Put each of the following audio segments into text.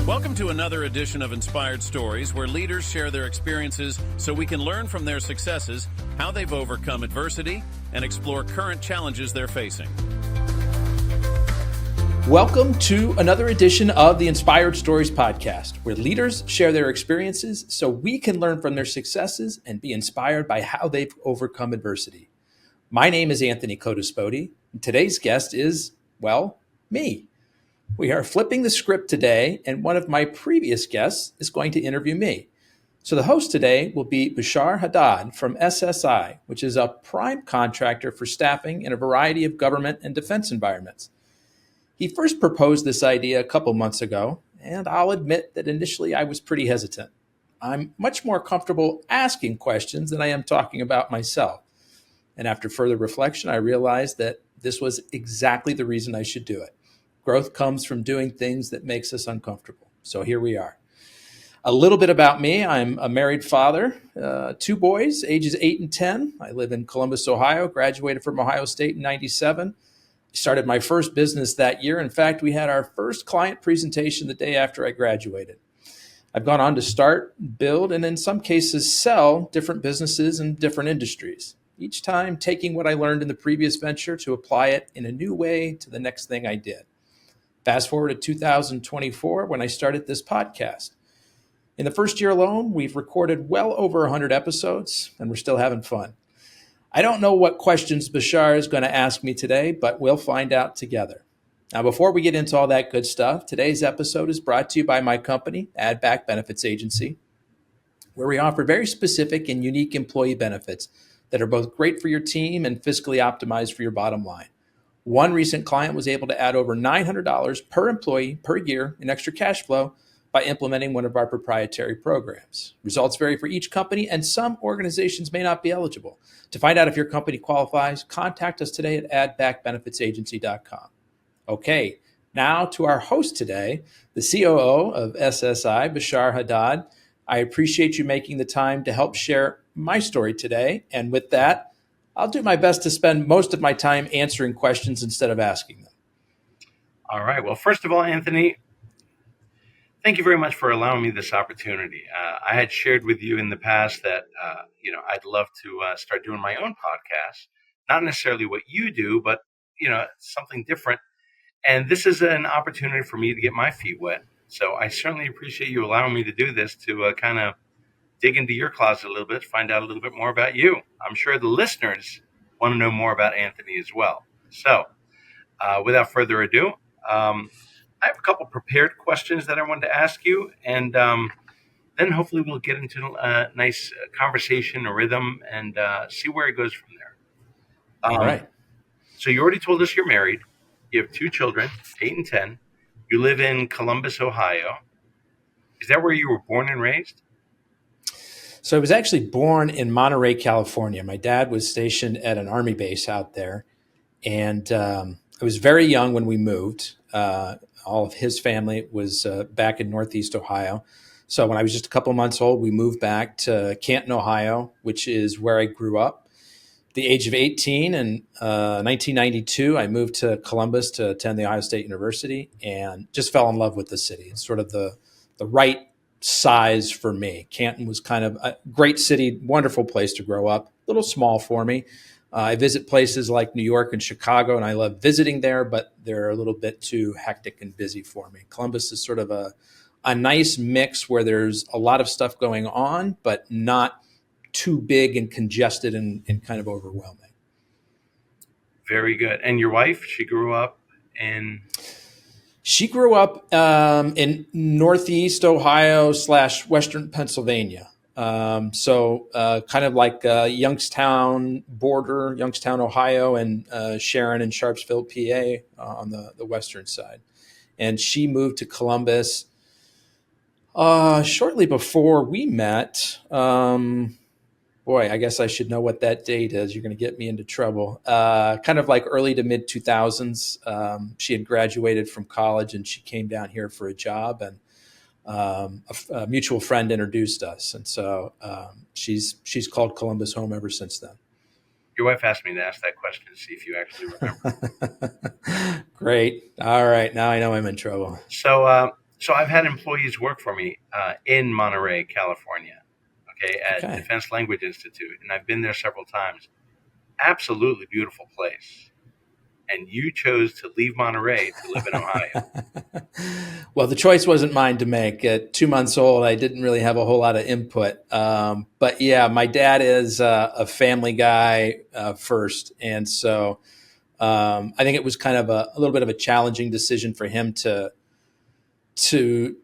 Welcome to another edition of Inspired Stories, where leaders share their experiences so we can learn from their successes, how they've overcome adversity, and explore current challenges they're facing. Welcome to another edition of the Inspired Stories podcast, where leaders share their experiences so we can learn from their successes and be inspired by how they've overcome adversity. My name is Anthony Codispoti, and today's guest is, well, me. We are flipping the script today, and one of my previous guests is going to interview me. So the host today will be Bashar Haddad from SSI, which is a prime contractor for staffing in a variety of government and defense environments. He first proposed this idea a couple months ago, and I'll admit that initially I was pretty hesitant. I'm much more comfortable asking questions than I am talking about myself. And after further reflection, I realized that this was exactly the reason I should do it. Growth comes from doing things that makes us uncomfortable. So here we are. A little bit about me. I'm a married father, 2 boys, ages 8 and 10. I live in Columbus, Ohio, graduated from Ohio State in 97. Started my first business that year. In fact, we had our first client presentation the day after I graduated. I've gone on to start, build, and in some cases sell different businesses in different industries, each time taking what I learned in the previous venture to apply it in a new way to the next thing I did. Fast forward to 2024 when I started this podcast. In the first year alone, we've recorded well over 100 episodes, and we're still having fun. I don't know what questions Bashar is going to ask me today, but we'll find out together. Now, before we get into all that good stuff, today's episode is brought to you by my company, Add Back Benefits Agency, where we offer very specific and unique employee benefits that are both great for your team and fiscally optimized for your bottom line. One recent client was able to add over $900 per employee per year in extra cash flow by implementing one of our proprietary programs. Results vary for each company, and some organizations may not be eligible. To find out if your company qualifies, contact us today at addbackbenefitsagency.com. Okay, now to our host today, the COO of SSI, Bashar Haddad. I appreciate you making the time to help share my story today. And with that, I'll do my best to spend most of my time answering questions instead of asking them. All right. Well, first of all, Anthony, thank you very much for allowing me this opportunity. I had shared with you in the past that, I'd love to start doing my own podcast, not necessarily what you do, but, something different. And this is an opportunity for me to get my feet wet. So I certainly appreciate you allowing me to do this, to kind of dig into your closet a little bit, find out a little bit more about you. I'm sure the listeners want to know more about Anthony as well. So without further ado, I have a couple prepared questions that I wanted to ask you, and then hopefully we'll get into a nice conversation, a rhythm, and see where it goes from there. All right. So you already told us you're married. You have 2 children, 8 and 10. You live in Columbus, Ohio. Is that where you were born and raised? So I was actually born in Monterey, California. My dad was stationed at an Army base out there. And I was very young when we moved. All of his family was back in Northeast Ohio. So when I was just a couple months old, we moved back to Canton, Ohio, which is where I grew up. At the age of 18 in 1992, I moved to Columbus to attend the Ohio State University and just fell in love with the city. It's sort of the right size for me. Canton was kind of a great city, wonderful place to grow up, a little small for me. I visit places like New York and Chicago, and I love visiting there, but they're a little bit too hectic and busy for me. Columbus is sort of a nice mix where there's a lot of stuff going on, but not too big and congested and kind of overwhelming. Very good. And your wife, she grew up in... She grew up in Northeast Ohio / Western Pennsylvania. So kind of like Youngstown border, Youngstown, Ohio, and Sharon and Sharpsville, PA on the western side. And she moved to Columbus shortly before we met. Boy, I guess I should know what that date is. You're going to get me into trouble. Kind of like early to mid 2000s. She had graduated from college and she came down here for a job, and a mutual friend introduced us. And so she's called Columbus home ever since then. Your wife asked me to ask that question to see if you actually remember. Great. All right. Now I know I'm in trouble. So So I've had employees work for me in Monterey, California, okay, at Okay. Defense Language Institute, and I've been there several times. Absolutely beautiful place. And you chose to leave Monterey to live in Ohio. Well, the choice wasn't mine to make. At 2 months old, I didn't really have a whole lot of input. But yeah, my dad is a family guy first. And so I think it was kind of a little bit of a challenging decision for him to sort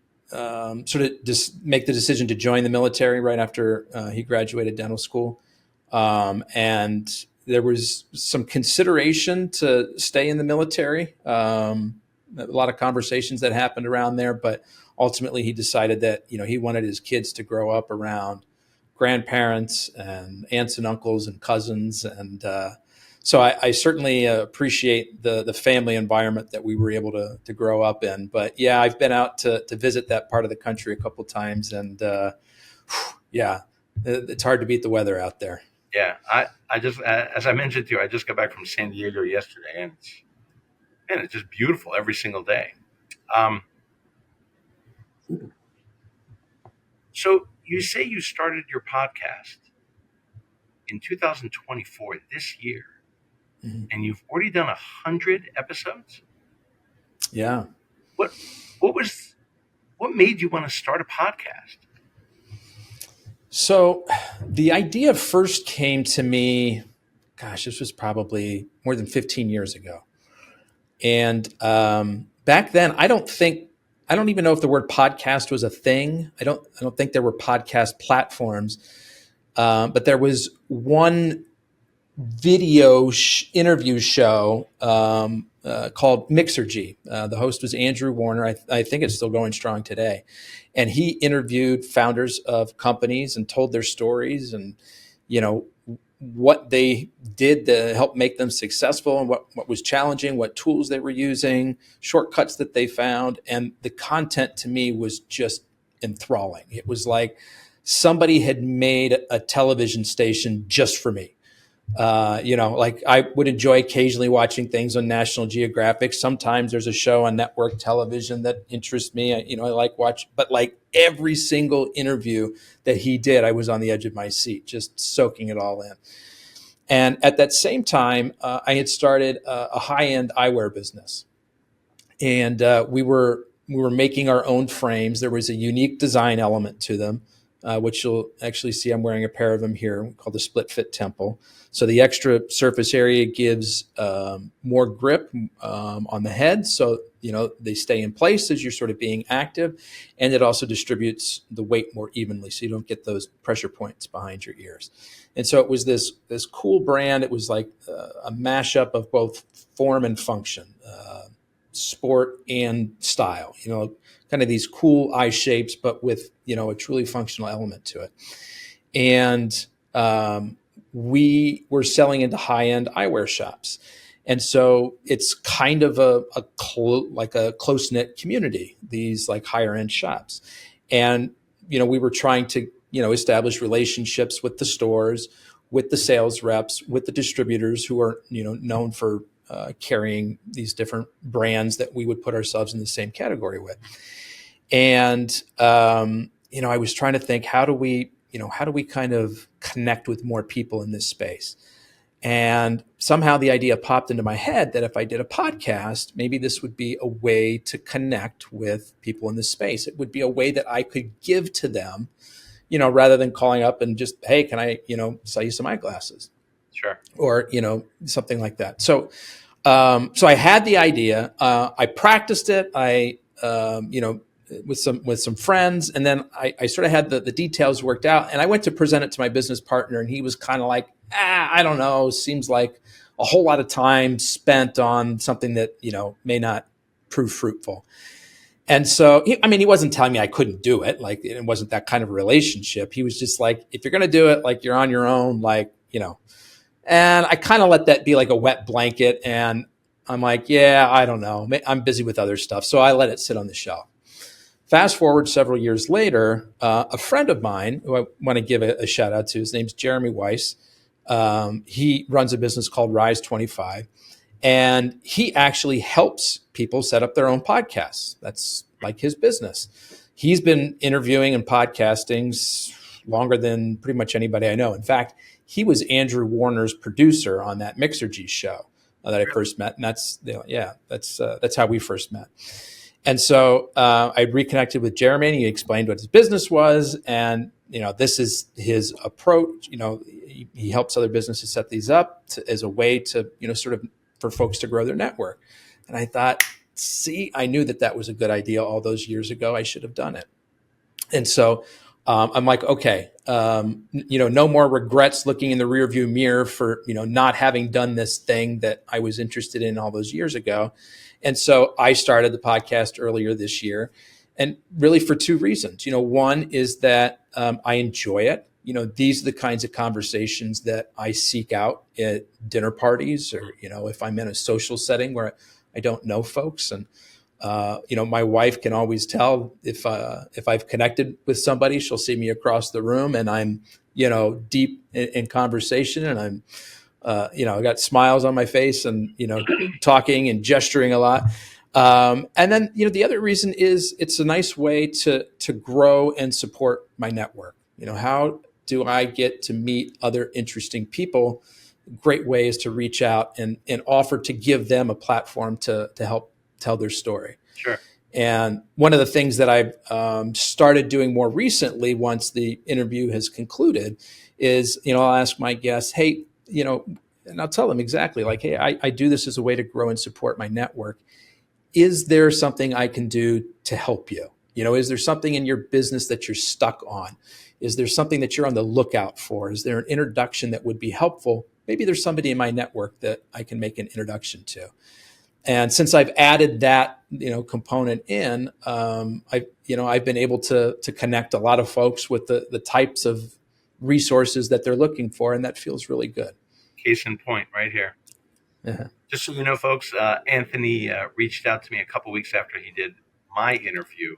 of just make the decision to join the military right after he graduated dental school. And there was some consideration to stay in the military. A lot of conversations that happened around there, but ultimately he decided that, he wanted his kids to grow up around grandparents and aunts and uncles and cousins. And so I certainly appreciate the family environment that we were able to grow up in. But yeah, I've been out to visit that part of the country a couple of times, and yeah, it's hard to beat the weather out there. Yeah, I just, as I mentioned to you, I just got back from San Diego yesterday, and it's just beautiful every single day. So you say you started your podcast in 2024, this year, Mm-hmm. and you've already done 100 episodes. Yeah. What made you want to start a podcast? So the idea first came to me, gosh, this was probably more than 15 years ago. And back then, I don't even know if the word podcast was a thing. I don't think there were podcast platforms, but there was one video interview show called Mixergy. The host was Andrew Warner. I think it's still going strong today. And he interviewed founders of companies and told their stories and, what they did to help make them successful and what was challenging, what tools they were using, shortcuts that they found. And the content to me was just enthralling. It was like somebody had made a television station just for me. Like I would enjoy occasionally watching things on National Geographic. Sometimes there's a show on network television that interests me. I like watch, but like every single interview that he did, I was on the edge of my seat, just soaking it all in. And at that same time, I had started a high-end eyewear business, and we were making our own frames. There was a unique design element to them, which you'll actually see. I'm wearing a pair of them here, called the Split Fit Temple. So the extra surface area gives more grip on the head, so they stay in place as you're sort of being active, and it also distributes the weight more evenly, so you don't get those pressure points behind your ears. And so it was this cool brand. It was like a mashup of both form and function, sport and style. Kind of these cool eye shapes, but with a truly functional element to it. And we were selling into high-end eyewear shops. And so it's kind of a close-knit community, these like higher-end shops. And, we were trying to, establish relationships with the stores, with the sales reps, with the distributors who are, known for carrying these different brands that we would put ourselves in the same category with. And, I was trying to think, how do we kind of connect with more people in this space? And somehow the idea popped into my head that if I did a podcast, maybe this would be a way to connect with people in this space. It would be a way that I could give to them, rather than calling up and just, hey, can I, sell you some eyeglasses? Sure. Or, something like that. So I had the idea. I practiced it. With some friends, and then I sort of had the details worked out, and I went to present it to my business partner, and he was kind of like, I don't know, seems like a whole lot of time spent on something that may not prove fruitful. And so he wasn't telling me I couldn't do it, like it wasn't that kind of a relationship. He was just like, if you're going to do it, like you're on your own, and I kind of let that be like a wet blanket, and I'm like, yeah, I don't know, I'm busy with other stuff, so I let it sit on the shelf. Fast forward several years later, a friend of mine who I want to give a shout out to, his name's Jeremy Weiss. He runs a business called Rise 25, and he actually helps people set up their own podcasts. That's like his business. He's been interviewing and podcasting longer than pretty much anybody I know. In fact, he was Andrew Warner's producer on that Mixergy show that I first met, and that's how we first met. And so I reconnected with Jeremy, and he explained what his business was, and this is his approach. He helps other businesses set these up as a way to sort of for folks to grow their network. And I thought, I knew that was a good idea all those years ago. I should have done it. And so I'm like, okay, no more regrets looking in the rearview mirror for, not having done this thing that I was interested in all those years ago. And so I started the podcast earlier this year, and really for two reasons. One is that I enjoy it. These are the kinds of conversations that I seek out at dinner parties, or, if I'm in a social setting where I don't know folks. And my wife can always tell if I've connected with somebody. She'll see me across the room, and I'm deep in conversation, and I'm I got smiles on my face, and talking and gesturing a lot. And then the other reason is it's a nice way to grow and support my network. How do I get to meet other interesting people? Great ways to reach out and offer to give them a platform to help tell their story. Sure. And one of the things that I've started doing more recently, once the interview has concluded, is I'll ask my guests, hey, and I'll tell them exactly, like, hey, I do this as a way to grow and support my network. Is there something I can do to help you? Is there something in your business that you're stuck on? Is there something that you're on the lookout for? Is there an introduction that would be helpful? Maybe there's somebody in my network that I can make an introduction to. And since I've added that, component in, I've been able to connect a lot of folks with the types of resources that they're looking for, and that feels really good. Case in point, right here. Uh-huh. Just so you know, folks, Anthony reached out to me a couple weeks after he did my interview.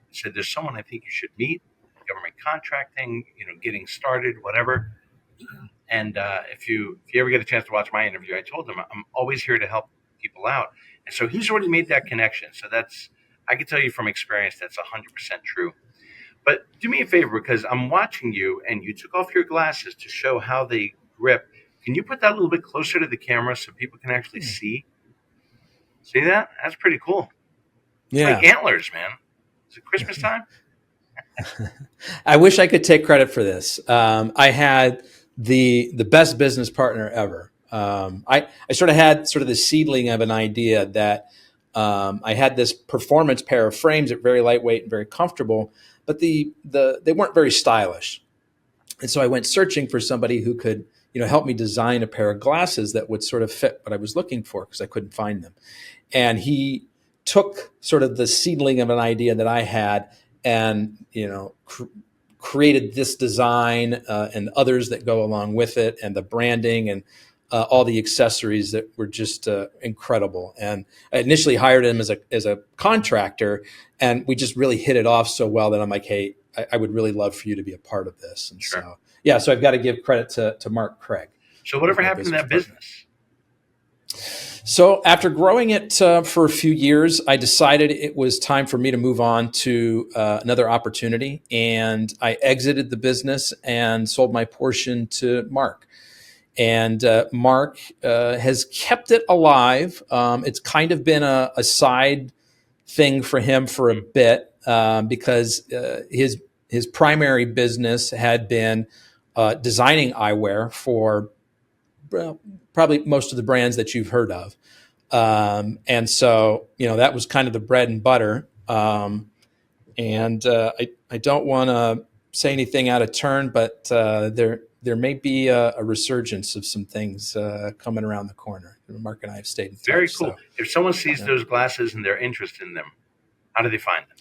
He said, "There's someone I think you should meet. Government contracting, getting started, whatever." And if you ever get a chance to watch my interview, I told him I'm always here to help people out. And so he's already made that connection. So I can tell you from experience, that's 100% true. But do me a favor, because I'm watching you and you took off your glasses to show how they grip. Can you put that a little bit closer to the camera so people can actually see? See that? That's pretty cool. It's like antlers, man. Is it Christmas time? I wish I could take credit for this. I had the best business partner ever. I sort of had the seedling of an idea that I had this performance pair of frames that were very lightweight and very comfortable, but they weren't very stylish. And so I went searching for somebody who could help me design a pair of glasses that would sort of fit what I was looking for, because I couldn't find them. And he took sort of the seedling of an idea that I had and created this design and others that go along with it, and the branding and all the accessories that were just incredible. And I initially hired him as a contractor, and we just really hit it off so well that I'm like, hey, I would really love for you to be a part of this. And sure. So I've got to give credit to Mark Craig. So whatever happened to that business? So after growing it for a few years, I decided it was time for me to move on to another opportunity. And I exited the business and sold my portion to Mark. And Mark has kept it alive. It's kind of been a side thing for him for a bit because his primary business had been designing eyewear for probably most of the brands that you've heard of. And so, that was kind of the bread and butter. I don't want to say anything out of turn, but there may be a resurgence of some things coming around the corner. Mark and I have stayed in touch. Very cool. So, if someone sees those glasses and they're interested in them, how do they find them?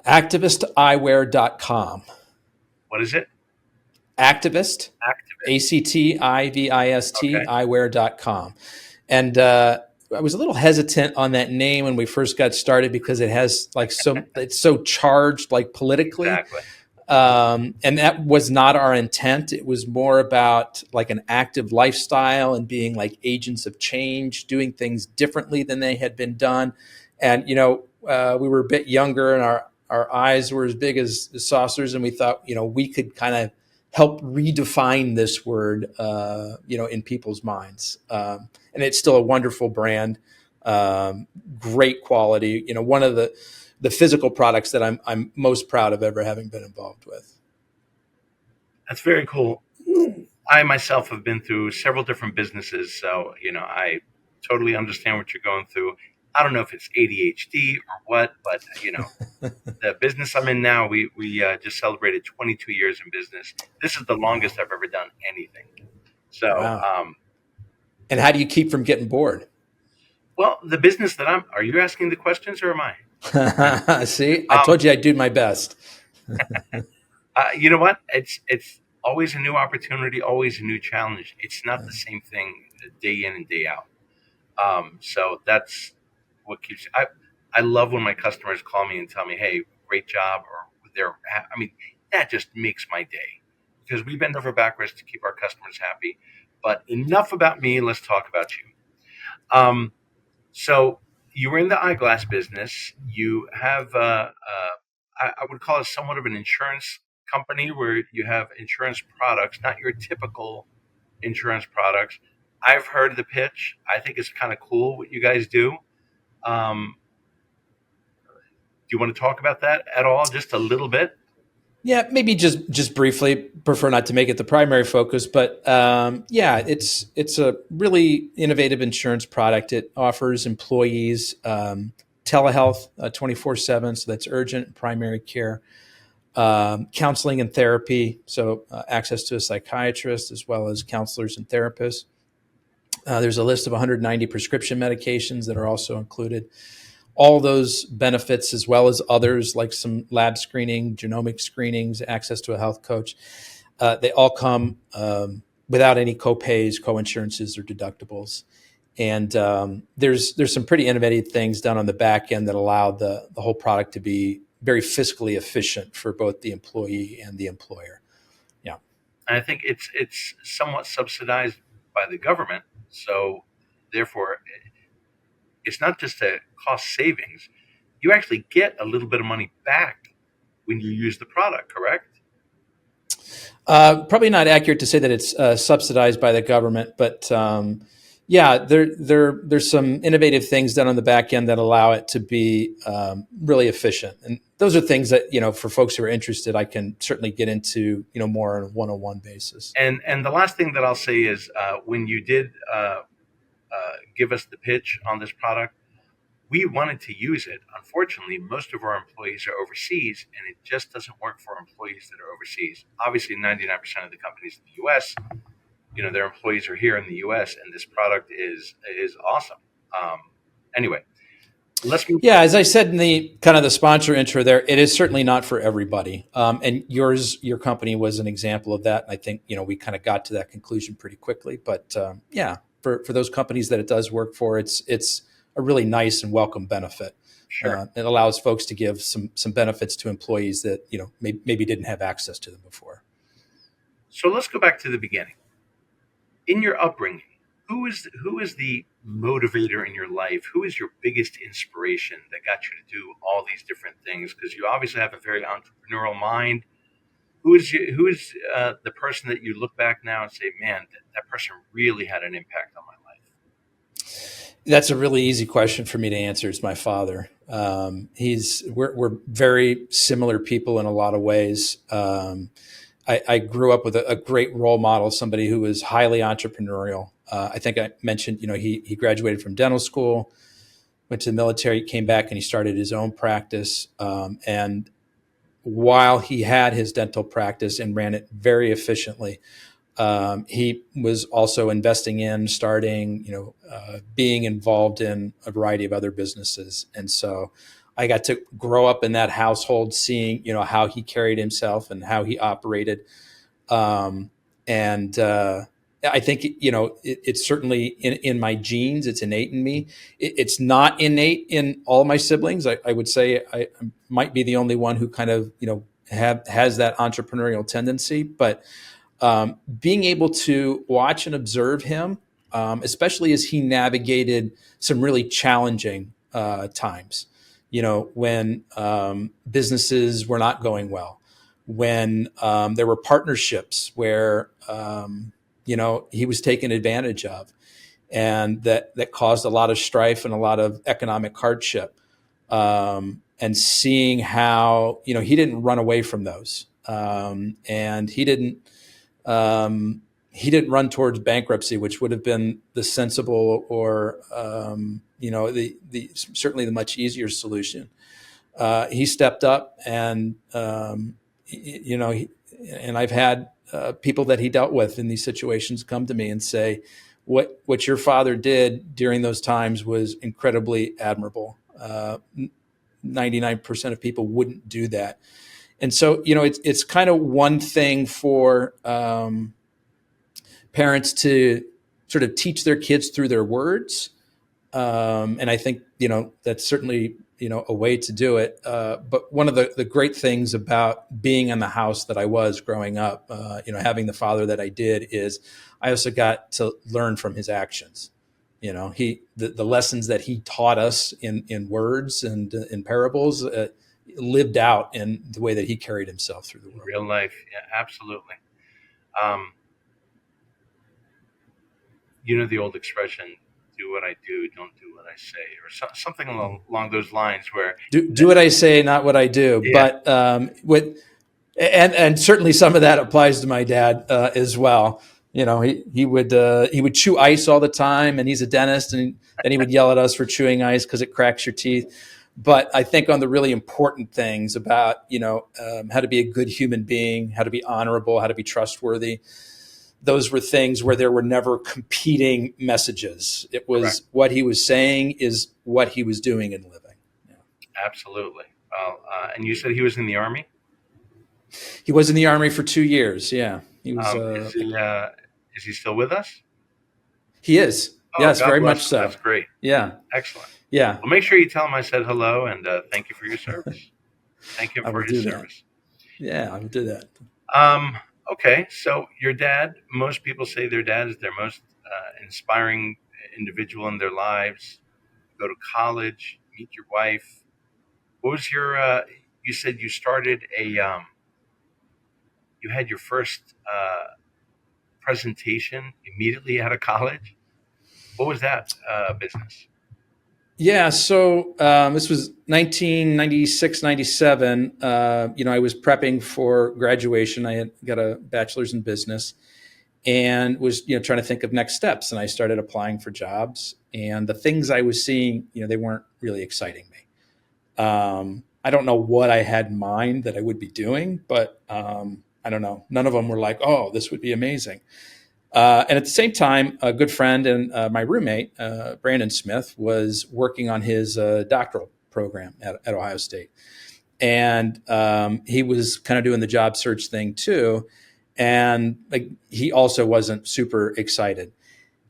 Activisteyewear.com. What is it? Activist. ACTIVIST, okay. eyewear.com. And I was a little hesitant on that name when we first got started because it has it's so charged politically. Exactly. And that was not our intent. It was more about an active lifestyle and being agents of change, doing things differently than they had been done. And, we were a bit younger and our eyes were as big as saucers, and we thought, we could kind of help redefine this word, in people's minds. And it's still a wonderful brand, great quality. One of the physical products that I'm most proud of ever having been involved with. That's very cool. I myself have been through several different businesses, so I totally understand what you're going through. I don't know if it's ADHD or what, but the business I'm in now, we just celebrated 22 years in business. This is the longest I've ever done anything. So, wow. And how do you keep from getting bored? Well, the business that are you asking the questions or am I? See, I told you I'd do my best. You know what? It's always a new opportunity, always a new challenge. It's not the same thing day in and day out. So that's what keeps. I love when my customers call me and tell me, "Hey, great job," or that just makes my day because we bend over backwards to keep our customers happy. But enough about me. Let's talk about you. So you were in the eyeglass business. You have, I would call it somewhat of an insurance company where you have insurance products, not your typical insurance products. I've heard the pitch. I think it's kind of cool what you guys do. Do you want to talk about that at all? Just a little bit? Yeah, maybe just briefly. Prefer not to make it the primary focus, but it's a really innovative insurance product. It offers employees telehealth 24/7, so that's urgent primary care, counseling and therapy, so access to a psychiatrist as well as counselors and therapists. There's a list of 190 prescription medications that are also included. All those benefits, as well as others like some lab screening, genomic screenings, access to a health coach, they all come without any co-pays, co-insurances, or deductibles. And there's some pretty innovative things done on the back end that allow the whole product to be very fiscally efficient for both the employee and the employer. Yeah, and I think it's somewhat subsidized by the government, so therefore it's not just a cost savings. You actually get a little bit of money back when you use the product, correct? Probably not accurate to say that it's subsidized by the government, but there's some innovative things done on the back end that allow it to be really efficient. And those are things that, for folks who are interested, I can certainly get into, more on a one-on-one basis. And the last thing that I'll say is when you did give us the pitch on this product, we wanted to use it. Unfortunately, most of our employees are overseas, and it just doesn't work for employees that are overseas. Obviously, 99% of the companies in the U.S., their employees are here in the U.S., and this product is awesome. Anyway, let's move. Yeah, as I said in the kind of the sponsor intro there, it is certainly not for everybody. And your company was an example of that. And I think, we kind of got to that conclusion pretty quickly. But for those companies that it does work for, it's a really nice and welcome benefit. Sure. It allows folks to give some benefits to employees that, maybe didn't have access to them before. So let's go back to the beginning. In your upbringing, who is the motivator in your life? Who is your biggest inspiration that got you to do all these different things? Because you obviously have a very entrepreneurial mind. Who is the person that you look back now and say, man, that person really had an impact on my life? That's a really easy question for me to answer. It's my father. We're very similar people in a lot of ways. I grew up with a great role model, somebody who was highly entrepreneurial. I think I mentioned, he graduated from dental school, went to the military, came back, and he started his own practice. And while he had his dental practice and ran it very efficiently, he was also investing in, starting, being involved in a variety of other businesses. And so I got to grow up in that household, seeing, how he carried himself and how he operated. I think, it's certainly in my genes. It's innate in me. It's not innate in all my siblings. I would say I might be the only one who kind of, has that entrepreneurial tendency. But being able to watch and observe him, especially as he navigated some really challenging times. when businesses were not going well, when there were partnerships where, he was taken advantage of, and that caused a lot of strife and a lot of economic hardship. And seeing how, he didn't run away from those. And he didn't run towards bankruptcy, which would have been the sensible or, the certainly the much easier solution. He stepped up, and, and I've had people that he dealt with in these situations come to me and say, what your father did during those times was incredibly admirable. 99% of people wouldn't do that. And so, it's kind of one thing for parents to sort of teach their kids through their words. And I think, that's certainly, a way to do it. But one of the great things about being in the house that I was growing up, having the father that I did, is I also got to learn from his actions. The lessons that he taught us in words and in parables lived out in the way that he carried himself through the world. Real life. Yeah, absolutely. The old expression, do what I do, don't do what I say, or something along those lines, where do what I say, not what I do. Yeah. But and certainly some of that applies to my dad as well. He would chew ice all the time, and he's a dentist, and then he would yell at us for chewing ice because it cracks your teeth. But I think on the really important things about, how to be a good human being, how to be honorable, how to be trustworthy, those were things where there were never competing messages. It was correct. What he was saying is what he was doing and living. Yeah. Absolutely. Well, and you said he was in the Army? He was in the Army for 2 years. Yeah. He was. Is he still with us? He is. Oh, yes, God very much so. That's great. Yeah. Excellent. Yeah. Well, make sure you tell him I said hello, and thank you for your service. Thank him for his service. Yeah, I will do that. Okay, so your dad, most people say their dad is their most inspiring individual in their lives. Go to college, meet your wife. What was your, you said you started you had your first presentation immediately out of college. What was that business? Yeah, so this was 1996, 97. I was prepping for graduation. I had got a bachelor's in business and was, trying to think of next steps. And I started applying for jobs. And the things I was seeing, they weren't really exciting me. I don't know what I had in mind that I would be doing, but I don't know. None of them were like, oh, this would be amazing. And at the same time, a good friend and my roommate, Brandon Smith, was working on his doctoral program at Ohio State. And he was kind of doing the job search thing too. And he also wasn't super excited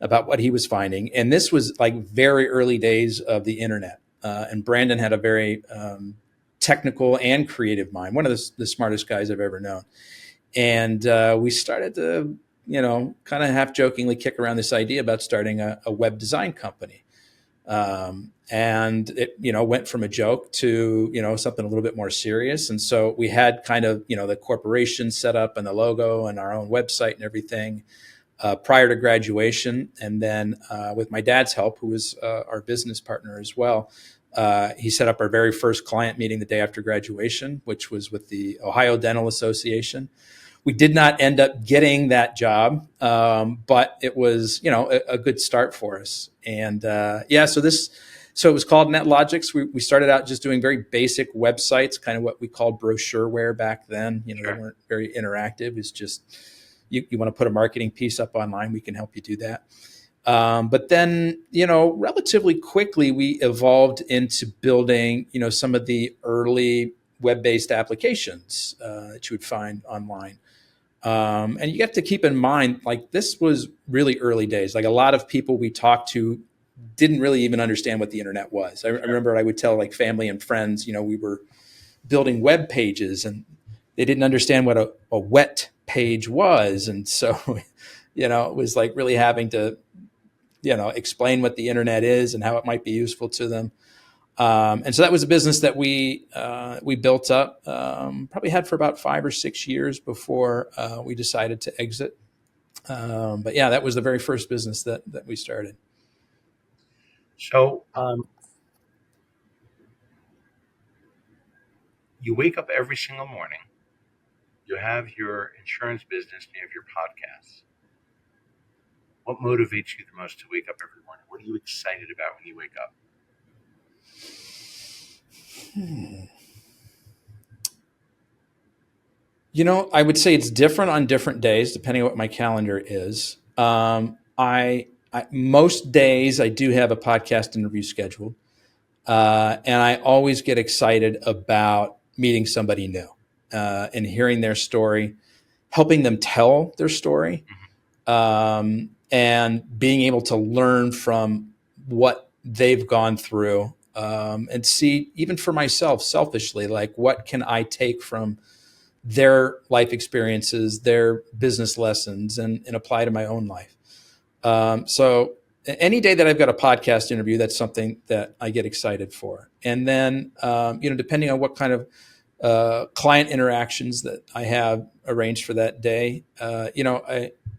about what he was finding. And this was very early days of the internet. And Brandon had a very technical and creative mind, one of the smartest guys I've ever known. And we started to kind of half jokingly kick around this idea about starting a web design company. And it, went from a joke to, something a little bit more serious. And so we had kind of, the corporation set up and the logo and our own website and everything prior to graduation. And then with my dad's help, who was our business partner as well, he set up our very first client meeting the day after graduation, which was with the Ohio Dental Association. We did not end up getting that job, but it was, a good start for us. And so it was called NetLogix. We started out just doing very basic websites, kind of what we called brochureware back then. They weren't very interactive. It's just you want to put a marketing piece up online, we can help you do that. But then, relatively quickly, we evolved into building, some of the early web-based applications that you would find online. And you have to keep in mind, this was really early days. A lot of people we talked to didn't really even understand what the internet was. I remember I would tell family and friends, we were building web pages and they didn't understand what a wet page was. And so, it was really having to, explain what the internet is and how it might be useful to them. And so that was a business that we built up, probably had for about 5 or 6 years before we decided to exit. But yeah, that was the very first business that we started. So you wake up every single morning, you have your insurance business, and you have your podcasts. What motivates you the most to wake up every morning? What are you excited about when you wake up? I would say it's different on different days, depending on what my calendar is. I most days I do have a podcast interview scheduled, and I always get excited about meeting somebody new and hearing their story, helping them tell their story, and being able to learn from what they've gone through, and see, even for myself, selfishly, like what can I take from their life experiences, their business lessons, and apply to my own life. So any day that I've got a podcast interview, that's something that I get excited for. And then, depending on what kind of client interactions that I have arranged for that day,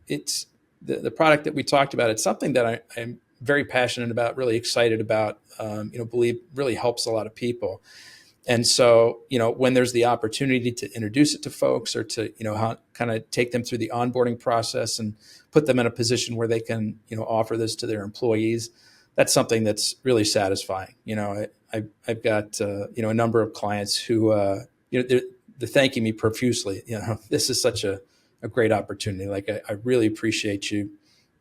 it's the product that we talked about. It's something that I'm very passionate about, really excited about, believe really helps a lot of people. And so, when there's the opportunity to introduce it to folks or to, kind of take them through the onboarding process and put them in a position where they can, offer this to their employees, that's something that's really satisfying. I've got, a number of clients who, they're thanking me profusely. This is such a great opportunity. Like, I really appreciate you,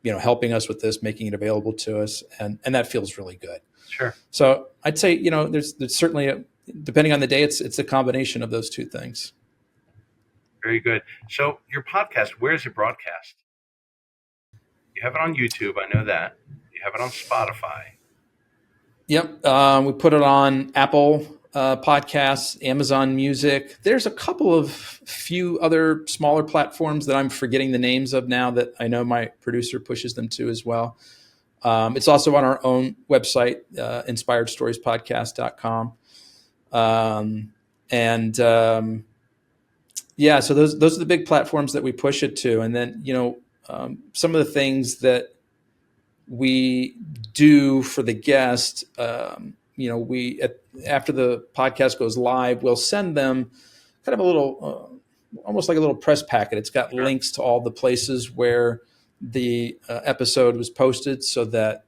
helping us with this, making it available to us. And that feels really good. Sure. So I'd say, there's certainly depending on the day, it's a combination of those two things. Very good. So your podcast, where is it broadcast? You have it on YouTube. I know that. You have it on Spotify. Yep. We put it on Apple Podcasts, Amazon Music. There's a couple of few other smaller platforms that I'm forgetting the names of now that I know my producer pushes them to as well. It's also on our own website, inspiredstoriespodcast.com. So those are the big platforms that we push it to. And then, some of the things that we do for the guest, after the podcast goes live, we'll send them kind of a little, almost like a little press packet. It's got links to all the places where the episode was posted so that,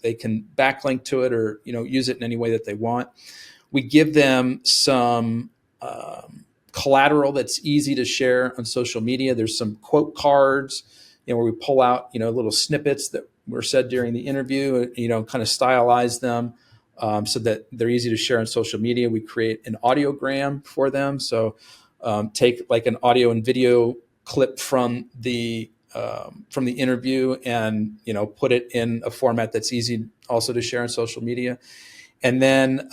they can backlink to it or, use it in any way that they want. We give them some collateral that's easy to share on social media. There's some quote cards, where we pull out, little snippets that were said during the interview, kind of stylize them so that they're easy to share on social media. We create an audiogram for them. So take like an audio and video clip from the interview and, put it in a format that's easy also to share on social media. And then,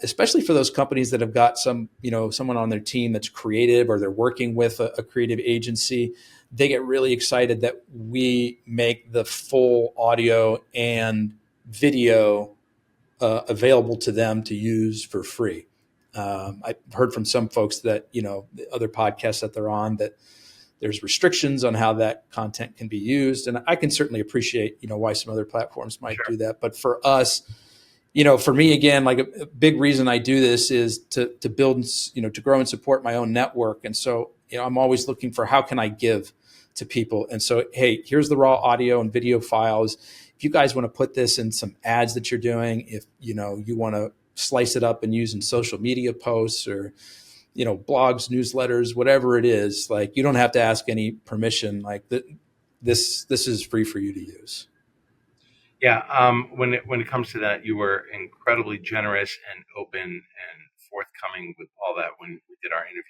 especially for those companies that have got someone on their team that's creative, or they're working with a creative agency, they get really excited that we make the full audio and video available to them to use for free. I've heard from some folks that, the other podcasts that they're on, that there's restrictions on how that content can be used. And I can certainly appreciate, why some other platforms might do that. But for us, for me, again, like a big reason I do this is to build, to grow and support my own network. And so, I'm always looking for how can I give to people. And so, hey, here's the raw audio and video files. If you guys want to put this in some ads that you're doing, if, you want to slice it up and use in social media posts or, blogs, newsletters, whatever it is, like, you don't have to ask any permission. Like this is free for you to use. Yeah, when it comes to that, you were incredibly generous and open and forthcoming with all that when we did our interview.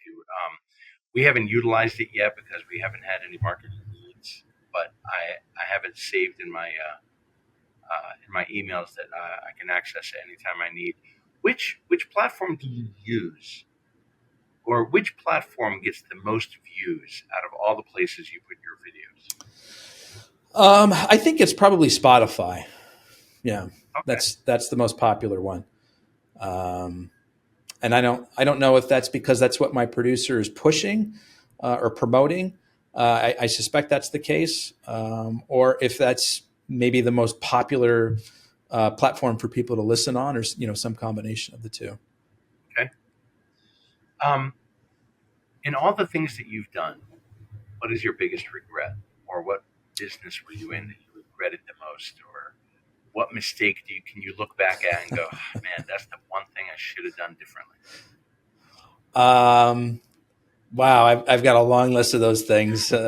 We haven't utilized it yet because we haven't had any marketing needs, but I have it saved in my emails that I can access it anytime I need. Which platform do you use, or which platform gets the most views out of all the places you put your videos? I think it's probably Spotify. Yeah, Okay. that's the most popular one. And I don't know if that's because that's what my producer is pushing or promoting. I suspect that's the case, or if that's maybe the most popular platform for people to listen on, or some combination of the two. Okay. In all the things that you've done, what is your biggest regret, or what business were you in that you regretted the most, or what mistake can you look back at and go, oh, man, that's the one thing I should have done differently? Wow, I've got a long list of those things. Me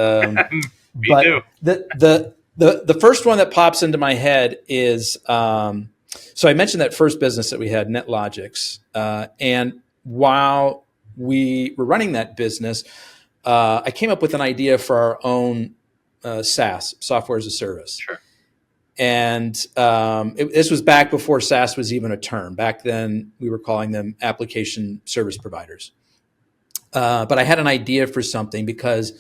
too. The first one that pops into my head is so I mentioned that first business that we had, NetLogix, and while we were running that business, I came up with an idea for our own SaaS, software as a service. Sure. And this was back before SaaS was even a term. Back then, we were calling them application service providers. But I had an idea for something because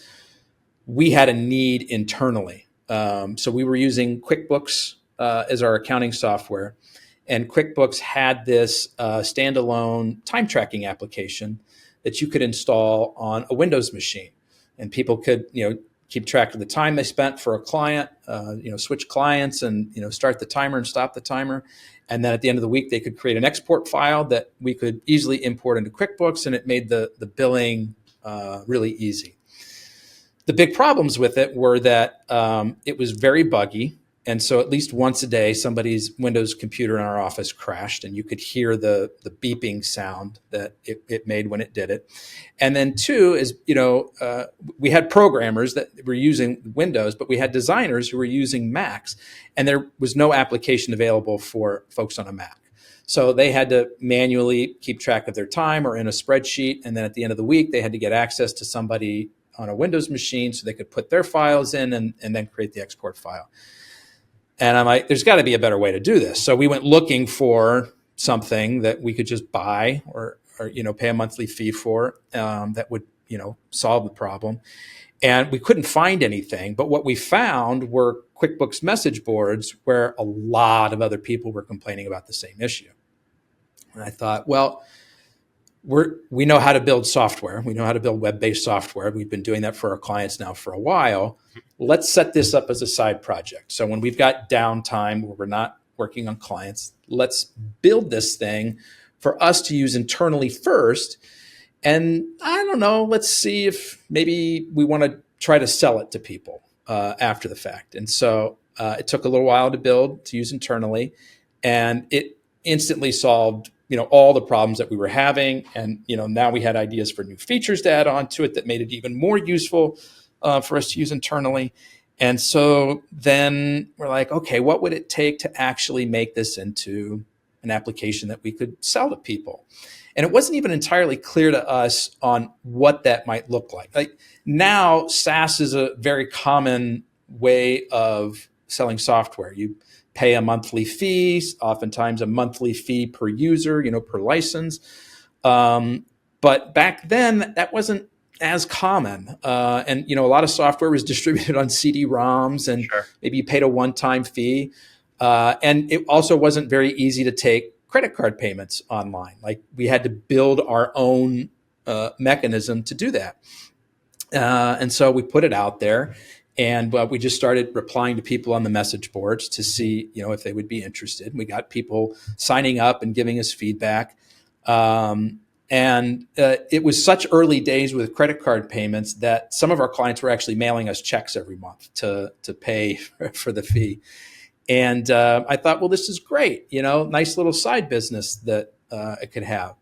we had a need internally. So we were using QuickBooks as our accounting software. And QuickBooks had this standalone time tracking application that you could install on a Windows machine. And people could, keep track of the time they spent for a client, switch clients and, start the timer and stop the timer. And then at the end of the week, they could create an export file that we could easily import into QuickBooks, and it made the billing really easy. The big problems with it were that it was very buggy. And so at least once a day, somebody's Windows computer in our office crashed, and you could hear the beeping sound that it made when it did it. And then two is, we had programmers that were using Windows, but we had designers who were using Macs, and there was no application available for folks on a Mac. So they had to manually keep track of their time or in a spreadsheet. And then at the end of the week, they had to get access to somebody on a Windows machine so they could put their files in and then create the export file. And I'm like, there's got to be a better way to do this. So we went looking for something that we could just buy or pay a monthly fee for that would, solve the problem. And we couldn't find anything. But what we found were QuickBooks message boards where a lot of other people were complaining about the same issue. And I thought, well, we know how to build software. We know how to build web-based software. We've been doing that for our clients now for a while. Let's set this up as a side project. So when we've got downtime where we're not working on clients, let's build this thing for us to use internally first. And I don't know, let's see if maybe we want to try to sell it to people after the fact. And so it took a little while to use internally, and it instantly solved all the problems that we were having. And, now we had ideas for new features to add on to it that made it even more useful for us to use internally. And so then we're like, okay, what would it take to actually make this into an application that we could sell to people? And it wasn't even entirely clear to us on what that might look like. Like now, SaaS is a very common way of selling software. You pay a monthly fee, oftentimes a monthly fee per user, per license. But back then, that wasn't as common. And, a lot of software was distributed on CD-ROMs, and Sure. Maybe you paid a one-time fee. And it also wasn't very easy to take credit card payments online. Like we had to build our own mechanism to do that. And so we put it out there. And we just started replying to people on the message boards to see, if they would be interested. We got people signing up and giving us feedback. And it was such early days with credit card payments that some of our clients were actually mailing us checks every month to pay for the fee. And I thought, well, this is great, nice little side business that it could have.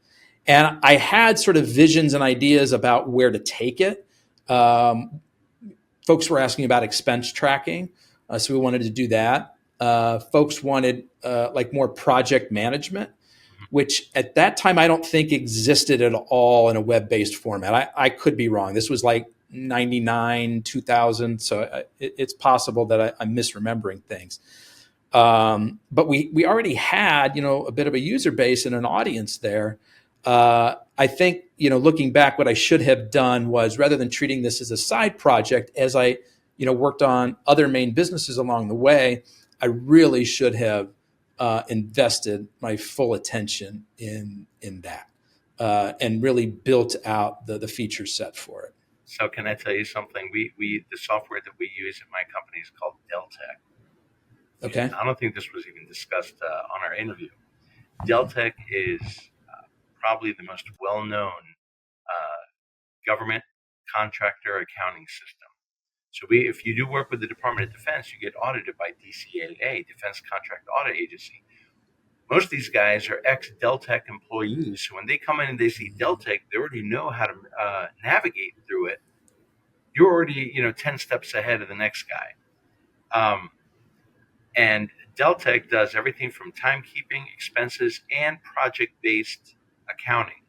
And I had sort of visions and ideas about where to take it. Folks were asking about expense tracking, so we wanted to do that. Folks wanted like more project management, which at that time I don't think existed at all in a web-based format. I could be wrong. This was like 99, 2000, so it's possible that I'm misremembering things. But we already had, a bit of a user base and an audience there. I think, looking back, what I should have done was, rather than treating this as a side project, as I, worked on other main businesses along the way, I really should have invested my full attention in that, and really built out the feature set for it. So can I tell you something? The software that we use at my company is called Deltek. Okay. I don't think this was even discussed on our interview. Deltek is probably the most well-known government contractor accounting system. So if you do work with the Department of Defense, you get audited by DCAA, Defense Contract Audit Agency. Most of these guys are ex-Deltek employees. So when they come in and they see Deltek, they already know how to navigate through it. You're already, 10 steps ahead of the next guy. And Deltek does everything from timekeeping, expenses, and project-based accounting.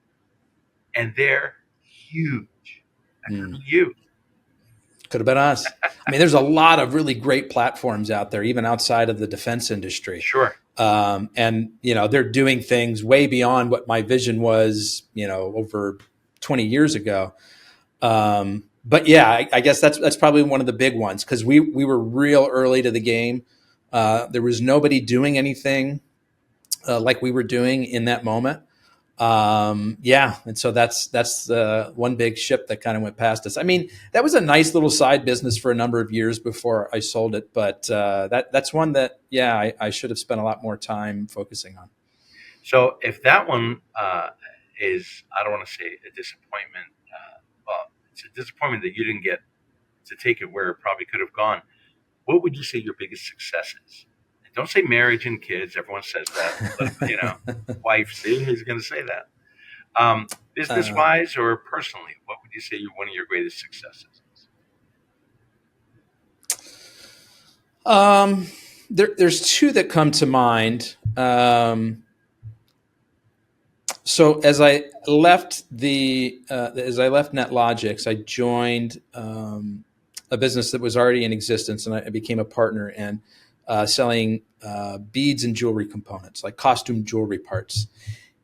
And they're huge. That could be you. Could have been us. I mean, there's a lot of really great platforms out there, even outside of the defense industry. Sure. And, they're doing things way beyond what my vision was, over 20 years ago. But yeah, I guess that's probably one of the big ones, because we were real early to the game. There was nobody doing anything like we were doing in that moment. And so that's one big ship that kind of went past us. I mean, that was a nice little side business for a number of years before I sold it, but that's one that I should have spent a lot more time focusing on. So if that one is, I don't want to say a disappointment, well, it's a disappointment that you didn't get to take it where it probably could have gone. What would you say your biggest success is? Don't say marriage and kids. Everyone says that, but wife, see, who's going to say that? Business-wise or personally, what would you say one of your greatest successes is? There's two that come to mind. So as I left NetLogix, I joined a business that was already in existence, and I became a partner and selling beads and jewelry components, like costume jewelry parts.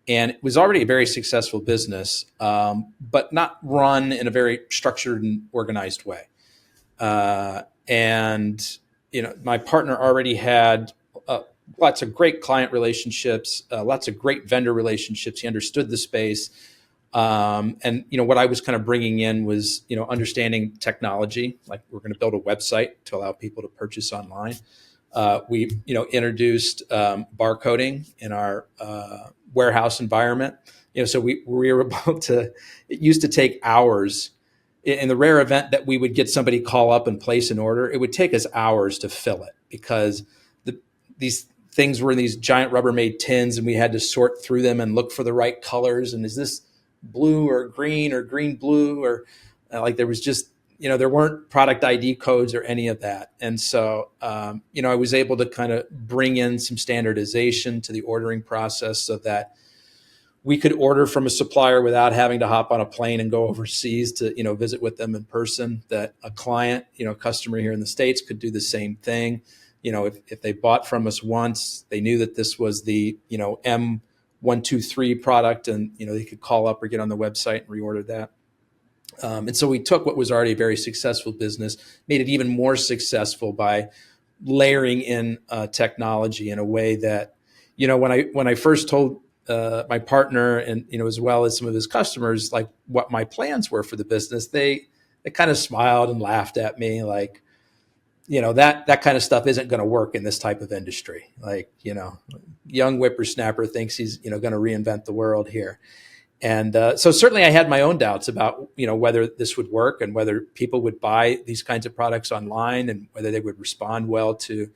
And it was already a very successful business, but not run in a very structured and organized way. And my partner already had lots of great client relationships, lots of great vendor relationships. He understood the space. And what I was kind of bringing in was, understanding technology, like we're going to build a website to allow people to purchase online. We, introduced barcoding in our warehouse environment. So we were able to. It used to take hours. In the rare event that we would get somebody call up and place an order, it would take us hours to fill it, because these things were in these giant Rubbermaid tins, and we had to sort through them and look for the right colors. And is this blue or green blue, or like there was just. There weren't product ID codes or any of that. And so, I was able to kind of bring in some standardization to the ordering process so that we could order from a supplier without having to hop on a plane and go overseas to, visit with them in person, that a client, customer here in the States could do the same thing. If they bought from us once, they knew that this was the, M123 product, and, they could call up or get on the website and reorder that. And so we took what was already a very successful business, made it even more successful by layering in technology in a way that, when I first told my partner and, as well as some of his customers, like what my plans were for the business, they kind of smiled and laughed at me like, that kind of stuff isn't going to work in this type of industry. Like, young whippersnapper thinks he's, going to reinvent the world here. And so certainly I had my own doubts about, whether this would work and whether people would buy these kinds of products online and whether they would respond well to,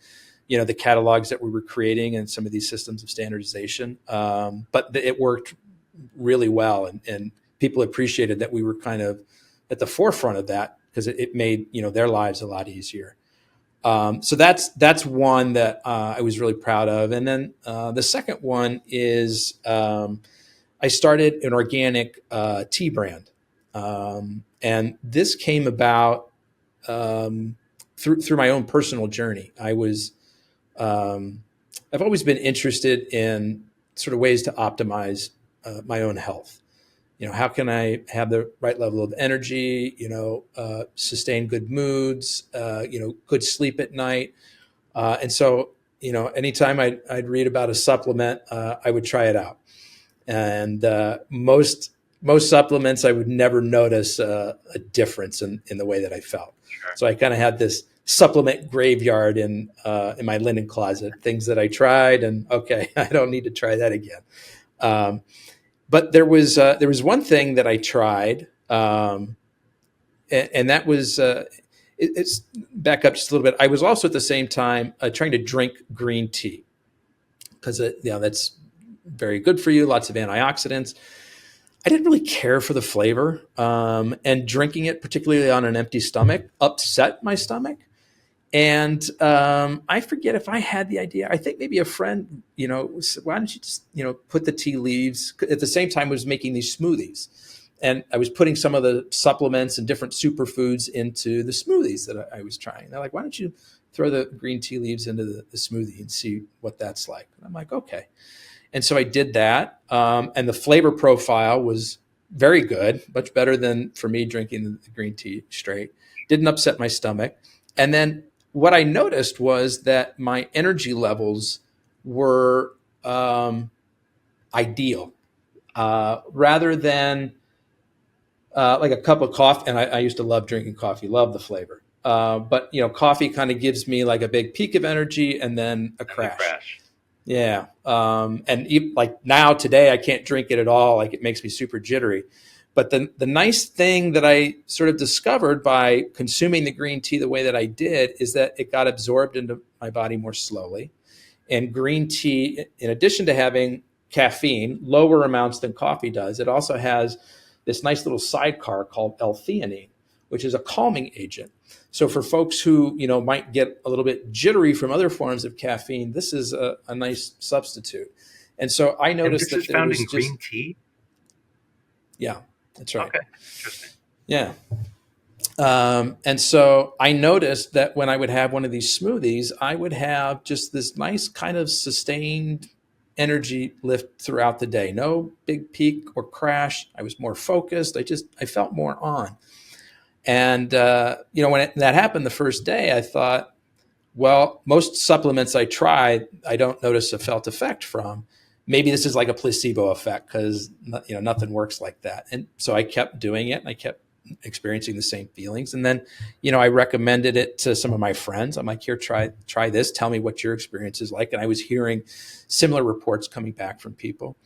the catalogs that we were creating and some of these systems of standardization. But it worked really well. And people appreciated that we were kind of at the forefront of that, because it made, their lives a lot easier. So that's one that I was really proud of. And then the second one is I started an organic tea brand. And this came about through my own personal journey. I've always been interested in sort of ways to optimize my own health. How can I have the right level of energy, sustain good moods, good sleep at night. And so anytime I'd read about a supplement, I would try it out. And most supplements, I would never notice a difference in the way that I felt. Sure. So I kind of had this supplement graveyard in my linen closet, things that I tried, and okay, I don't need to try that again. But there was one thing that I tried, and that was it's back up just a little bit. I was also at the same time trying to drink green tea because that's very good for you, lots of antioxidants. I didn't really care for the flavor, and drinking it, particularly on an empty stomach, upset my stomach. And I forget if I had the idea. I think maybe a friend, said, why don't you just, put the tea leaves at the same time I was making these smoothies. And I was putting some of the supplements and different superfoods into the smoothies that I was trying. They're like, why don't you throw the green tea leaves into the smoothie and see what that's like? And I'm like, okay. And so I did that. And the flavor profile was very good, much better than for me drinking the green tea straight. Didn't upset my stomach. And then what I noticed was that my energy levels were ideal, rather than like a cup of coffee. And I used to love drinking coffee, love the flavor. But coffee kind of gives me like a big peak of energy and then a crash. Yeah. And like now today, I can't drink it at all. Like it makes me super jittery. But the nice thing that I sort of discovered by consuming the green tea the way that I did is that it got absorbed into my body more slowly. And green tea, in addition to having caffeine, lower amounts than coffee does, it also has this nice little sidecar called L-theanine, which is a calming agent. So for folks who might get a little bit jittery from other forms of caffeine, this is a nice substitute. And so I noticed that there was just green tea. Yeah, that's right. Okay, interesting. Yeah. And so I noticed that when I would have one of these smoothies, I would have just this nice kind of sustained energy lift throughout the day. No big peak or crash. I was more focused. I felt more on. And, when that happened the first day, I thought, well, most supplements I try, I don't notice a felt effect from. Maybe this is like a placebo effect because, nothing works like that. And so I kept doing it and I kept experiencing the same feelings. And then, I recommended it to some of my friends. I'm like, here, try this. Tell me what your experience is like. And I was hearing similar reports coming back from people.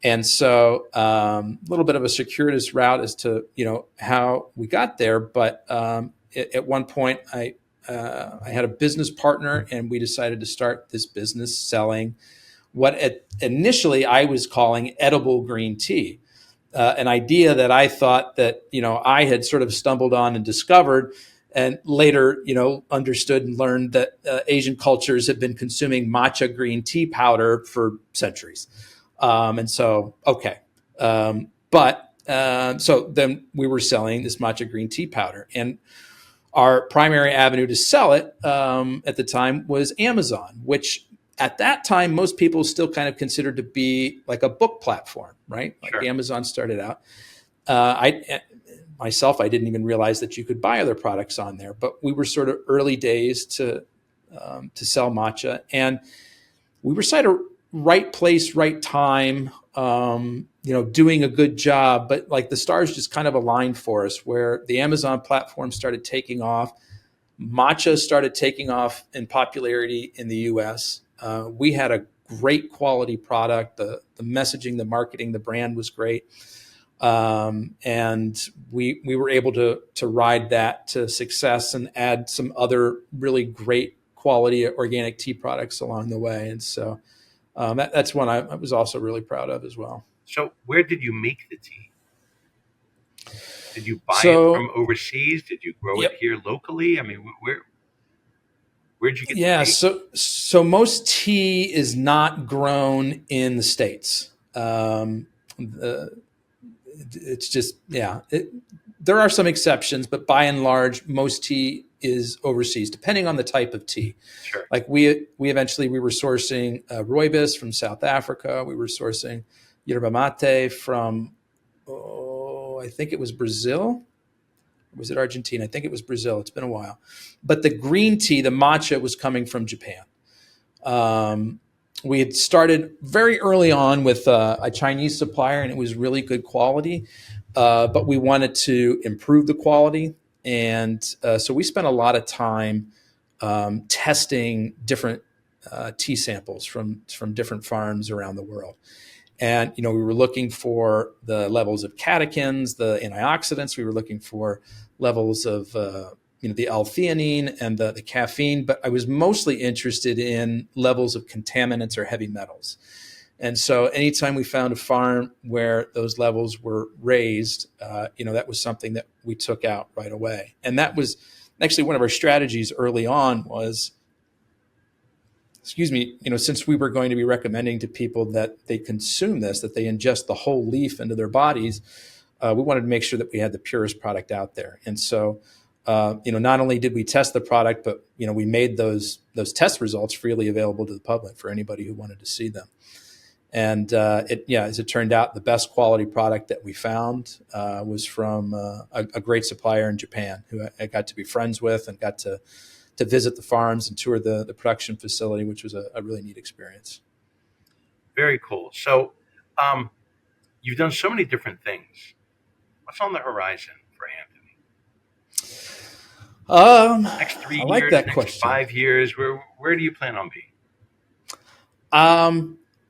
And so a little bit of a circuitous route as to, how we got there. But at one point, I had a business partner and we decided to start this business selling what initially I was calling edible green tea, an idea that I thought that, I had sort of stumbled on and discovered, and later, understood and learned that Asian cultures had been consuming matcha green tea powder for centuries. And so, okay. So then we were selling this matcha green tea powder, and our primary avenue to sell it at the time was Amazon, which at that time, most people still kind of considered to be like a book platform, right? Like Sure. Amazon started out. I didn't even realize that you could buy other products on there, but we were sort of early days to sell matcha, and we were sort of right place, right time, doing a good job, but like the stars just kind of aligned for us where the Amazon platform started taking off. Matcha started taking off in popularity in the US. We had a great quality product. The messaging, the marketing, the brand was great. And we were able to ride that to success and add some other really great quality organic tea products along the way. And so that's one I was also really proud of as well. So where did you make the tea? Did you buy it from overseas? Did you grow it here locally? I mean, where'd you get the tea? So most tea is not grown in the States. It's just, there are some exceptions, but by and large, most tea is overseas, depending on the type of tea. Sure. Like we were sourcing rooibos from South Africa. We were sourcing yerba mate from, I think it was Brazil. Or was it Argentina? I think it was Brazil. It's been a while. But the green tea, the matcha, was coming from Japan. We had started very early on with a Chinese supplier, and it was really good quality, but we wanted to improve the quality. And so we spent a lot of time testing different tea samples from different farms around the world. And, we were looking for the levels of catechins, the antioxidants. We were looking for levels of, the L-theanine and the caffeine. But I was mostly interested in levels of contaminants or heavy metals. And so anytime we found a farm where those levels were raised, that was something that we took out right away. And that was actually one of our strategies early on was, since we were going to be recommending to people that they consume this, that they ingest the whole leaf into their bodies, we wanted to make sure that we had the purest product out there. And so, not only did we test the product, but, we made those test results freely available to the public for anybody who wanted to see them. And as it turned out, the best quality product that we found was from a great supplier in Japan who I got to be friends with and got to visit the farms and tour the production facility, which was a really neat experience. Very cool. So you've done so many different things. What's on the horizon for Anthony? Next 3 years, like that next question. 5 years, where do you plan on being?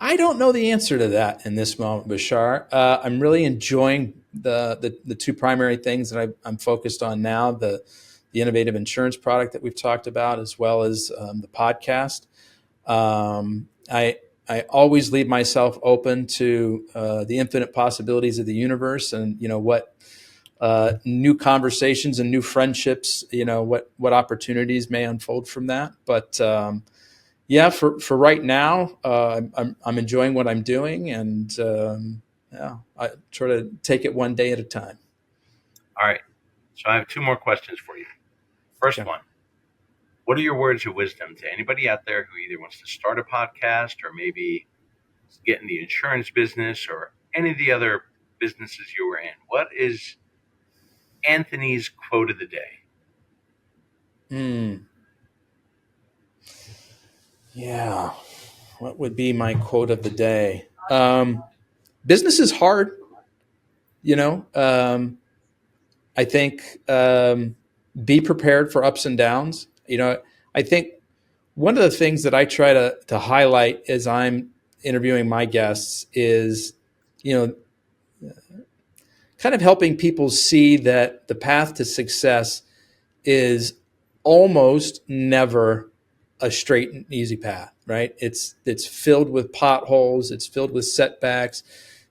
I don't know the answer to that in this moment, Bashar. I'm really enjoying the two primary things that I'm focused on now, the innovative insurance product that we've talked about, as well as the podcast. I always leave myself open to the infinite possibilities of the universe, and what new conversations and new friendships, what opportunities may unfold from that. But for right now, I'm enjoying what I'm doing, and I try to take it one day at a time. All right. So I have 2 more questions for you. First one, what are your words of wisdom to anybody out there who either wants to start a podcast or maybe get in the insurance business or any of the other businesses you were in? What is Anthony's quote of the day? Yeah. What would be my quote of the day? Business is hard. I think be prepared for ups and downs. I think one of the things that I try to highlight as I'm interviewing my guests is, kind of helping people see that the path to success is almost never a straight and easy path, right? It's filled with potholes. It's filled with setbacks.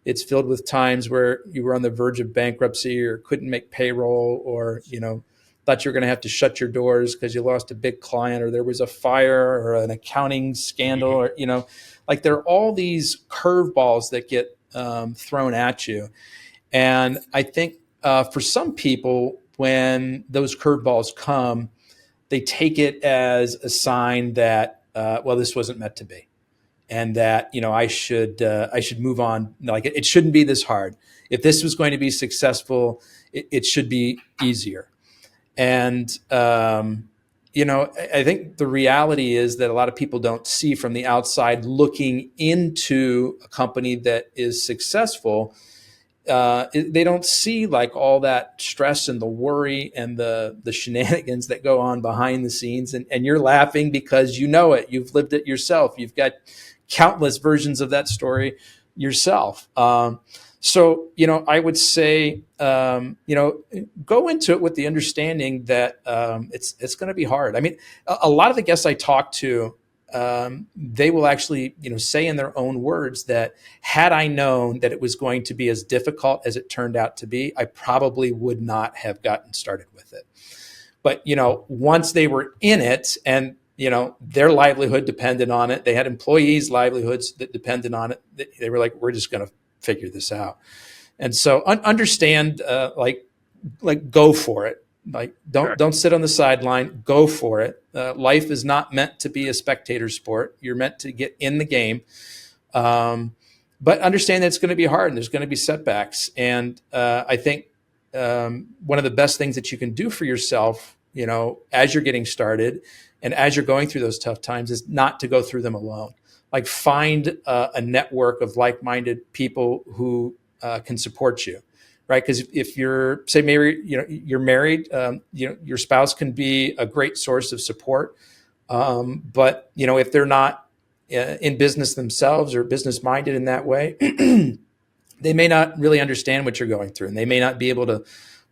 It's filled with times where you were on the verge of bankruptcy or couldn't make payroll, or, thought you were going to have to shut your doors because you lost a big client, or there was a fire or an accounting scandal, or, like there are all these curveballs that get thrown at you. And I think for some people, when those curveballs come, they take it as a sign that, this wasn't meant to be. And that, I should move on. Like it shouldn't be this hard. If this was going to be successful, it should be easier. And, I think the reality is that a lot of people don't see from the outside looking into a company that is successful. They don't see like all that stress and the worry and the shenanigans that go on behind the scenes. And you're laughing because you know it. You've lived it yourself. You've got countless versions of that story yourself. So, I would say, go into it with the understanding that it's going to be hard. I mean, a lot of the guests I talk to, they will actually, say in their own words that had I known that it was going to be as difficult as it turned out to be, I probably would not have gotten started with it. But, once they were in it and, their livelihood depended on it, they had employees' livelihoods that depended on it. They were like, we're just going to figure this out. And so understand, like go for it. Like don't sit on the sideline, go for it. Life is not meant to be a spectator sport. You're meant to get in the game. But understand that it's going to be hard and there's going to be setbacks. And I think one of the best things that you can do for yourself as you're getting started and as you're going through those tough times is not to go through them alone. Like find a network of like-minded people who can support you, right? Because if you're, say, maybe you're married, your spouse can be a great source of support. But if they're not in business themselves or business minded in that way, they may not really understand what you're going through, and they may not be able to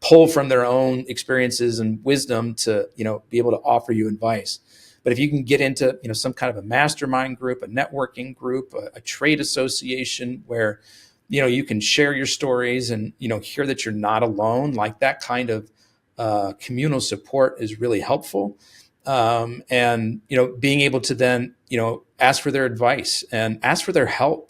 pull from their own experiences and wisdom to be able to offer you advice. But if you can get into some kind of a mastermind group, a networking group, a trade association where you can share your stories and hear that you're not alone, like that kind of communal support is really helpful. And being able to then ask for their advice and ask for their help.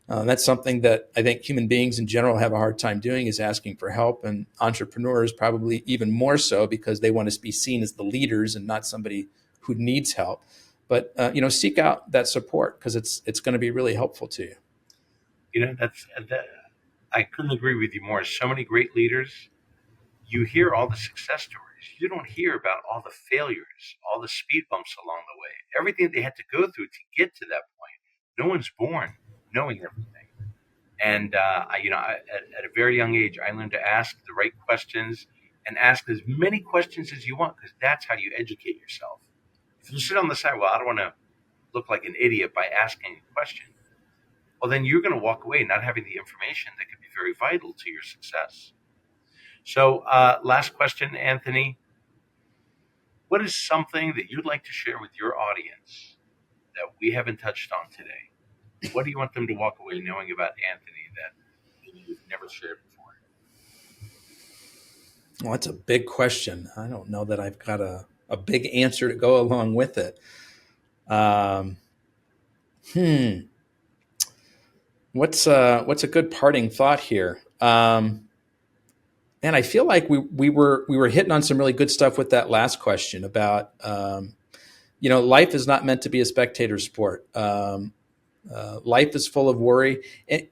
That's something that I think human beings in general have a hard time doing, is asking for help, and entrepreneurs probably even more so, because they want to be seen as the leaders and not somebody who needs help. But seek out that support, because it's going to be really helpful to you. I couldn't agree with you more. So many great leaders. You hear all the success stories. You don't hear about all the failures, all the speed bumps along the way, everything they had to go through to get to that point. No one's born knowing everything. And at a very young age, I learned to ask the right questions and ask as many questions as you want, because that's how you educate yourself. If you sit on the side, well, I don't want to look like an idiot by asking a question, well, then you're going to walk away not having the information that could be very vital to your success. So last question, Anthony. What is something that you'd like to share with your audience that we haven't touched on today? What do you want them to walk away knowing about Anthony that you've never shared before? Well, that's a big question. I don't know that I've got a big answer to go along with it. What's a good parting thought here? And I feel like we were hitting on some really good stuff with that last question about life is not meant to be a spectator sport. Life is full of worry. And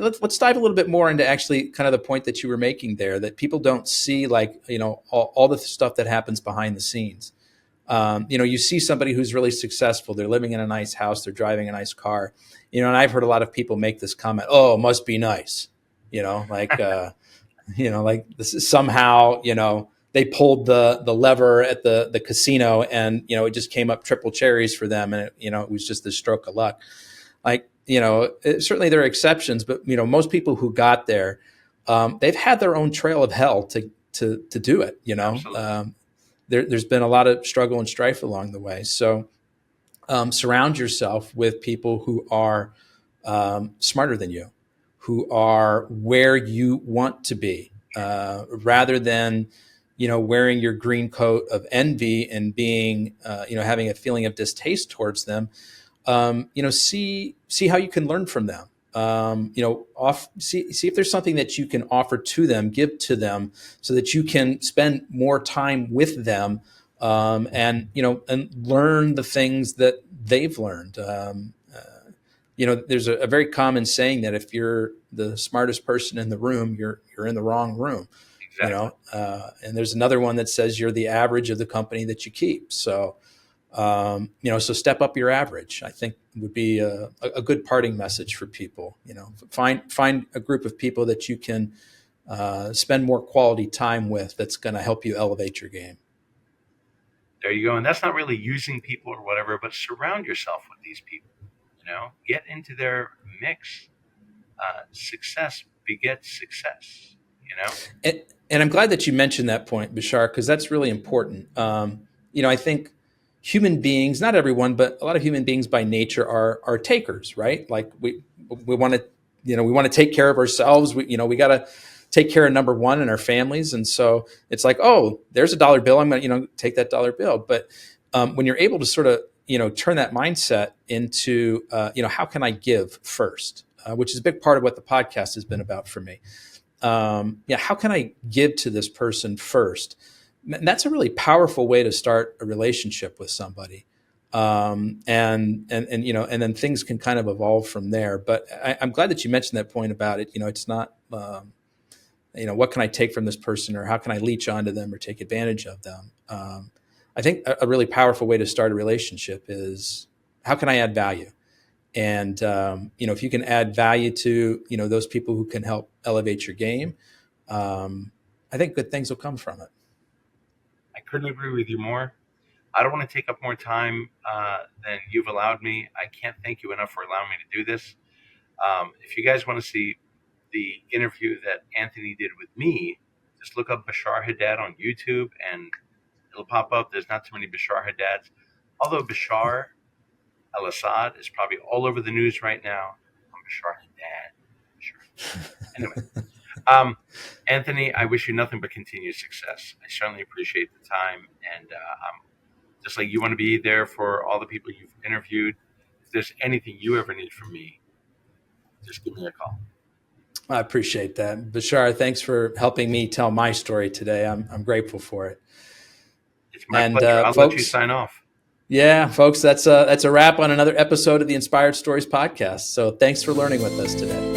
let's dive a little bit more into actually kind of the point that you were making there, that people don't see, like all the stuff that happens behind the scenes. You see somebody who's really successful. They're living in a nice house. They're driving a nice car. And I've heard a lot of people make this comment, "Oh, it must be nice." Like this is somehow, they pulled the lever at the casino and, it just came up triple cherries for them. And it was just this stroke of luck. Like, certainly there are exceptions, but, most people who got there, they've had their own trail of hell to do it. There's been a lot of struggle and strife along the way. So surround yourself with people who are smarter than you, who are where you want to be, rather than, wearing your green coat of envy and being, having a feeling of distaste towards them. See how you can learn from them. See if there's something that you can offer to them, give to them, so that you can spend more time with them, and learn the things that they've learned. There's a very common saying that if you're the smartest person in the room, you're in the wrong room. Exactly. And there's another one that says you're the average of the company that you keep. So, so step up your average, I think, would be a good parting message for people. Find a group of people that you can spend more quality time with, that's going to help you elevate your game. There you go. And that's not really using people or whatever, but surround yourself with these people. Get into their mix. Success begets success. And I'm glad that you mentioned that point, Bashar, because that's really important. I think human beings, not everyone, but a lot of human beings by nature are takers, right? Like we want to, we want to take care of ourselves. We got to take care of number one in our families. And so it's like, oh, there's a dollar bill. I'm going to, take that dollar bill. But when you're able to sort of, turn that mindset into, how can I give first, which is a big part of what the podcast has been about for me. How can I give to this person first? And that's a really powerful way to start a relationship with somebody. And then things can kind of evolve from there. But I'm glad that you mentioned that point about it. It's not, what can I take from this person, or how can I leech onto them or take advantage of them? I think a really powerful way to start a relationship is, how can I add value? And, if you can add value to, those people who can help elevate your game, I think good things will come from it. I couldn't agree with you more. I don't want to take up more time than you've allowed me. I can't thank you enough for allowing me to do this. If you guys want to see the interview that Anthony did with me, just look up Bashar Haddad on YouTube and it'll pop up. There's not too many Bashar Haddads. Although Bashar al-Assad is probably all over the news right now. I'm Bashar Haddad. Sure. Anyway, Anthony, I wish you nothing but continued success. I certainly appreciate the time. And just like you want to be there for all the people you've interviewed, if there's anything you ever need from me, just give me a call. I appreciate that. Bashar, thanks for helping me tell my story today. I'm grateful for it. It's my pleasure. I'll let you sign off. Yeah, folks, that's a wrap on another episode of the Inspired Stories podcast. So thanks for learning with us today.